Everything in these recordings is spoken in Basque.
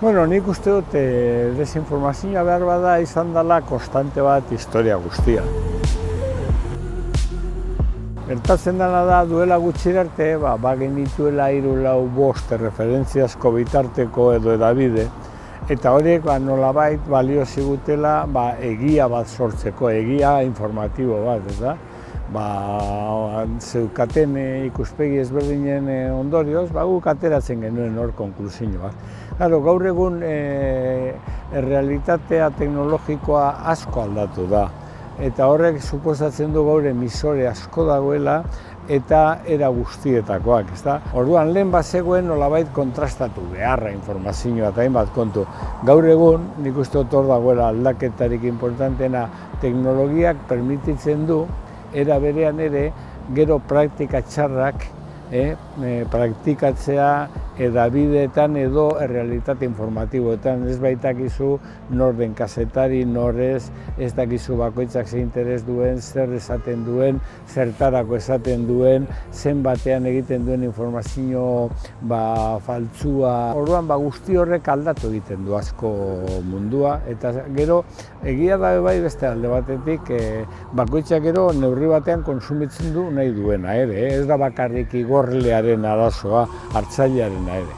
Bueno, nik uste dut desinformazioa behar bada izan dela konstante bat historia guztia. Gertatzen dena da, duela gutxi arte, genituela 3-4-5 referentziazko bitarteko edo edabide, eta horiek nolabait balio zigutela egia bat sortzeko, egia informatibo bat, ez da? Zeukaten ikuspegi ezberdinen ondorioz, guk ateratzen genuen hor konklusio bat. Gaur egun errealitatea teknologikoa asko aldatu da, eta horrek suposatzen du gaur emisore asko dagoela eta era guztietakoak, ezta? Orduan lehen bazegoen nolabait kontrastatu beharra informazioa eta hainbat kontu. Gaur egun, nik uste dut hor dagoela aldaketarik importanteena, teknologiak permititzen du era berean ere, gero praktika txarrak praktikatzea edabideetan edo errealitate informatiboetan. Ez baitakizu nor den kazetari, nor ez dakizu bakoitzak ze interes duen, zer esaten duen, zertarako esaten duen, zenbatean egiten duen informazio faltsua. Orduan guzti horrek aldatu egiten du asko mundua, eta gero egia da bai beste alde batetik bakoitzak gero neurri batean kontsumitzen du nahi duena ere, ez da bakarrik igorlearen arazoa, hartzailearen ere.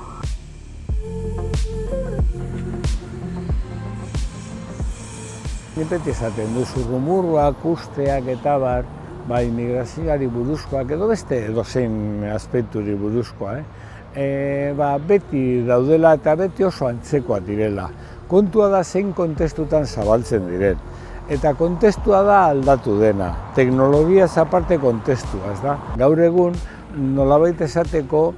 Nik beti esaten duzu rumurrak, usteak eta immigrazioari buruzkoak edo beste edozein aspekturi buruzkoa. Beti daudela eta beti oso antzekoak direla. Kontua da zein kontestutan zabaltzen diren. Eta kontestua da aldatu dena. Teknologiaz aparte kontestua, ez da? Gaur egun, nolabait esateko,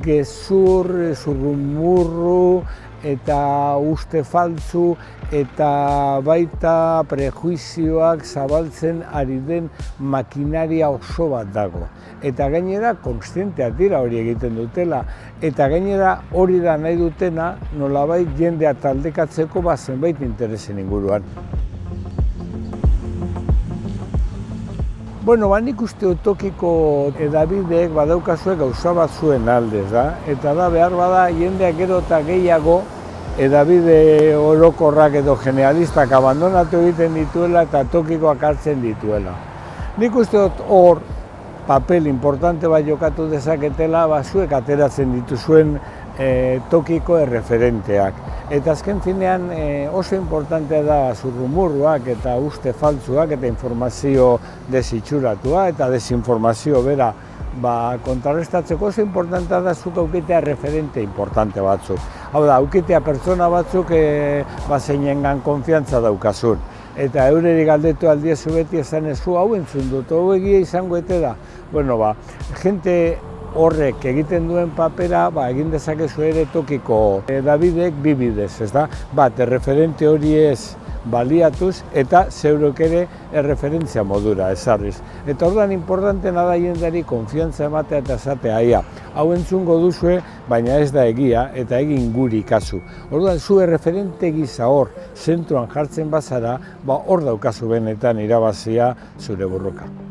gezur, zurrumurru eta uste faltzu eta baita prejuizioak zabaltzen ari den makinaria oso bat dago. Eta gainera kontzienteak dira hori egiten dutela, eta gainera hori da nahi dutena nolabait jendea taldekatzeko zenbait interesen inguruan. Nik uste tokiko edabideek badaukazue gauza bat zuen aldez da, eta da behar bada jendeak gero eta gehiago edabide orokorrak edo generalistak abandonatu egiten dituela eta tokikoak hartzen dituela. Nik uste dut hor papel importante bat jokatu dezaketela zuek ateratzen dituzuen tokiko erreferenteak. Eta azken finean oso importantea da zurrumurruak eta uste faltzuak eta informazio desitxuratua eta desinformazio bera kontrarrestatzeko oso importantea da zuk aukitea referente importante batzuk. Hau da, aukitea pertsona batzuk zeinengan konfiantza daukazun. Eta eureri galdetu aldiezu beti esan ezu hau entzun dut, hau egia izango ete da. Jente horrek egiten duen papera egin dezakezu ere tokiko edabideek bi bidez, ez da? Erreferente hori ez baliatuz eta zeurok ere erreferentzia modura ezarriz. Eta orduan importantena da jendeari konfiantza ematea eta esatea hau entzungo duzue, baina ez da egia eta egin guri kasu. Orduan zu erreferente gisa hor zentruan jartzen bazara, hor daukazu benetan irabazia zure borroka.